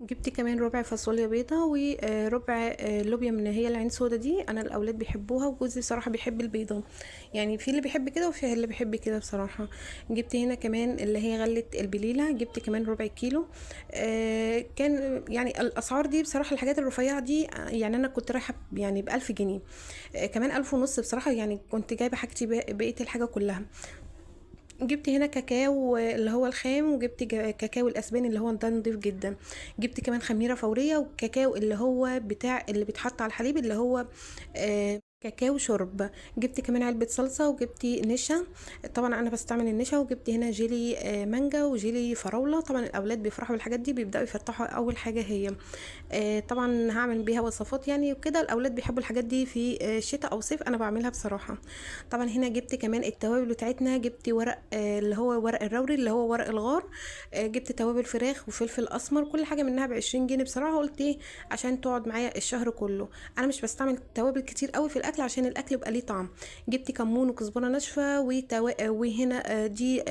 جبت كمان ربع فاصوليا بيضة وربع لوبيا من هي العين سودا دي. انا الاولاد بيحبوها وجوزي بصراحة بيحب البيضة، يعني في اللي بيحب كده وفي اللي بيحب كده بصراحة. جبت هنا كمان اللي هي غلة البليلة، جبت كمان ربع كيلو. كان يعني الاسعار دي بصراحة الحاجات الرفيعة دي يعني انا كنت رايحة يعني ب1000 جنيه، كمان 1500 بصراحة، يعني كنت جايبة حاجتي بقية الحاجة كلها. جبت هنا كاكاو اللي هو الخام، وجبت كاكاو الاسباني اللي هو ده نضيف جدا. جبت كمان خميره فوريه وكاكاو اللي هو بتاع اللي بيتحط على الحليب اللي هو كاكاو شرب. جبت كمان علبة صلصة وجبت نشا، طبعا انا بستعمل النشا. وجبت هنا جيلي مانجا وجيلي فراولة، طبعا الاولاد بيفرحوا بالحاجات دي، بيبداوا يفتحوا اول حاجة هي. طبعا هعمل بيها وصفات يعني وكده، الاولاد بيحبوا الحاجات دي في شتاء او صيف، انا بعملها بصراحه. طبعا هنا جبت كمان التوابل بتاعتنا، جبت ورق اللي هو ورق الروري اللي هو ورق الغار. جبت توابل فراخ وفلفل اسمر، كل حاجه منها ب20 جنيه بصراحه. قلت ايه عشان تقعد معايا الشهر كله، انا مش بستعمل توابل كتير قوي في الاكل عشان الاكل يبقى ليه طعم. جبت كمون وكزبره ناشفه وهنا دي